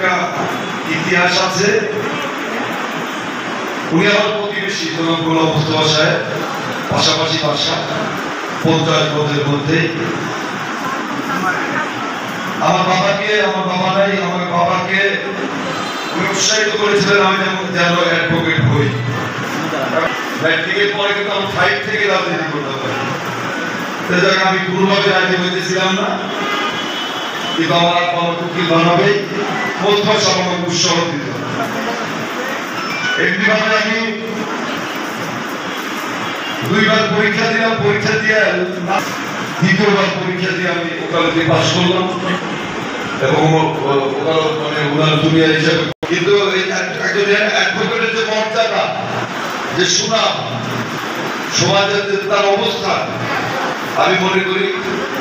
একটা ইতিহাস আছে। উনি আমার প্রতিবেশী গোলাম মুস্তফা সাহেব, পাশাপাশি বাসা 50 বছরের মধ্যে। আমার বাবাকে উৎসাহিত করেছিলেন আমি যেন অ্যাডভোকেট হই। ম্যাট্রিকের পরে কিন্তু আমি 5 থেকে রাজনীতি করতে পারি। আমি কোনোভাবে রাজি হইতেছিলাম না, কিন্তু আমার বাবা উকিল বানাবে প্রথম আমাকে উৎসাহ দিত। এমনিভাবে আমি 2 বার পরীক্ষা দিলাম, পরীক্ষা দিয়ে 2য় পরীক্ষা দিয়ে আমি ওকালতি পাস করলাম এবং ওকালত মানে উনার দুনিয়া হিসাবে। কিন্তু একজন অ্যাডভোকেটের যে মর্যাদা, যে সুনাম, সমাজের তার অবস্থান, আমি মনে করি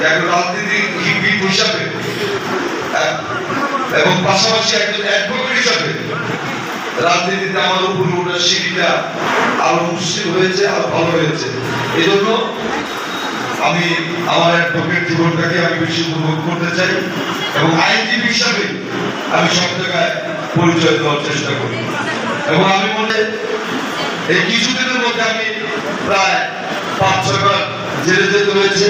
একজন রাজনীতিবিদ হিসাবে এবং পাশাপাশি একজন অ্যাডভোকেট হিসাবে রাজনীতিতে আমার উপরে ওঠার সিঁড়িটা আরো মুশকিল হয়েছে, আরো ভালো হয়েছে। এই জন্য আমি আমার অ্যাডভোকেট জীবনটাকে আমি বেশি উপভোগ করতে চাই এবং আইনজীবী হিসাবে আমি সব জায়গায় পরিচয় দেওয়ার চেষ্টা করি। এবং আমি মনে এই কিছুদিনের মধ্যে আমি প্রায় 5-6 বার জেলে যেতে হয়েছে,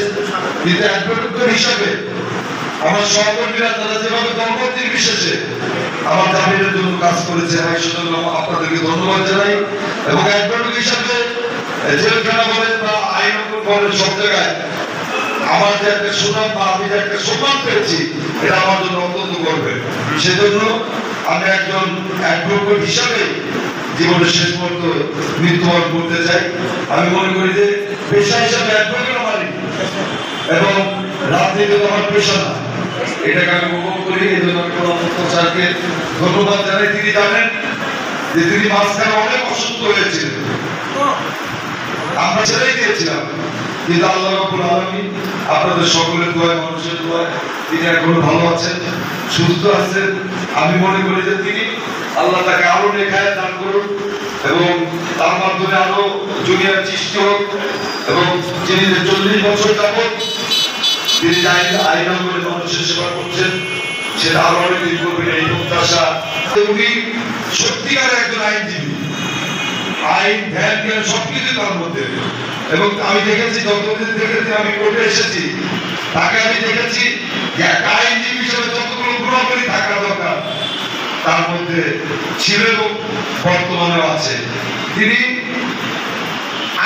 কিন্তু অ্যাডভোকেট হিসাবে আমার সহকর্মীরা তারা যেভাবে দলমত নির্বিশেষে আমার জামিনের জন্য কাজ করেছে, আমি সেজন্য আপনাদেরকে ধন্যবাদ জানাই। এবং অ্যাডভোকেট হিসাবে জেলখানা বলেন বা আইন বলেন, সব জায়গায় আমার যে একটা সুনাম বা আমি যে একটা সম্মান পেয়েছি, এটা আমার জন্য অত্যন্ত গর্বের। সেজন্য আমি একজন অ্যাডভোকেট হিসাবে জীবনের শেষ পর্যন্ত মৃত্যুবরণ করতে চাই। আমি মনে করি যে পেশা হিসাবে অ্যাডভোকেট আমারই এবং রাজনীতি আমার পেশা না, এটাকে আমি উপভোগ করি। এই জন্য আমি স্যারকে ধন্যবাদ জানাই। তিনি জানেন যে তিনি মাঝখানে অনেক অসুস্থ হয়েছিলেন, আমরা ছেড়েই দিয়েছিলাম, কিন্তু আল্লাহ রাব্বুল আলামিন আপনাদের সকলের দোয়ায়, মানুষের দোয়ায় তিনি এখনো ভালো আছেন, সুস্থ আছেন। আমি মনে করি যে তিনি আল্লাহ তাকে আরো নেখায় দান করুন এবং তার মাধ্যমে আরো জুনিয়র সৃষ্টি হোক এবং যিনি 40 বছর যাবত তিনি আইন করে মানুষের সেবা করছেন, সেটা আরো অনেক দিন করবেন এই প্রত্যাশা। উনি সত্যিকার একজন আইনজীবী, আইন ধ্যান জ্ঞান সবকিছু তার মধ্যে। এবং আমি দেখেছি, যতদিন দেখেছি আমি কোর্টে এসেছি, তাকে আমি দেখেছি যে একটা আইনজীবী হিসেবে যতগুলো গুণাবলী থাকা দরকার তার মধ্যে ছিল এবং বর্তমানেও আছে। তিনি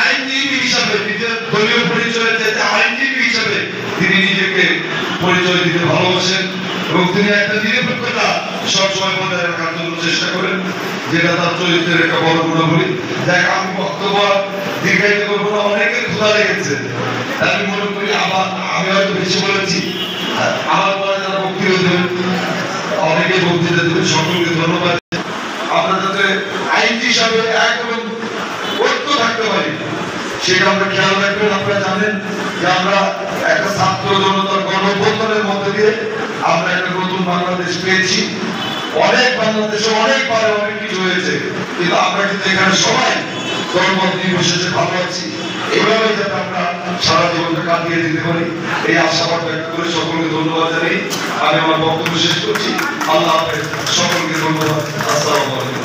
আইনজীবী হিসাবে নিজের দলীয় পরিচয় আইনজীবী হিসাবে তিনি নিজেকে পরিচয় দিতে ভালোবাসেন এবং তিনি একটা নিরপেক্ষতা সবসময় বজায় রাখার জন্য চেষ্টা করেন, যেটা তার চরিত্রের একটা বড় গুণাবলী। দেখ, আমি বক্তব্য দীর্ঘায়িত করবো না, অনেকের ক্ষুধা লেগেছে। আমি মনে করি আমি হয়তো বেশি বলেছি, আমার পরে যারা বক্তৃতা দেবেন, অনেকে বক্তৃতা দেবেন, সকলকে ধন্যবাদ। আমরা যাতে আইনজীবী হিসাবে এক এবং ঐক্য থাকতে পারি সেটা আমরা খেয়াল রাখবেন। আপনারা জানেন যে আমরা একটা ছাত্র জনতার গণঅভ্যুত্থানের মধ্যে দিয়ে আমরা একটা নতুন বাংলাদেশ পেয়েছি। অনেক বাংলাদেশে অনেকবার অনেক কিছু হয়েছে, কিন্তু আমরা কিন্তু এখানে সবাই দলমত নির্বিশেষে ভালো আছি। এইভাবে যাতে আমরা সারা জীবনটা কাটিয়ে দিতে পারি, এই আশাবাদ ব্যক্ত করে সকলকে ধন্যবাদ জানাই আমি আমার বক্তব্য শেষ করছি। আল্লাহ হাফেজ, সকলকে ধন্যবাদ। আসসালামু আলাইকুম।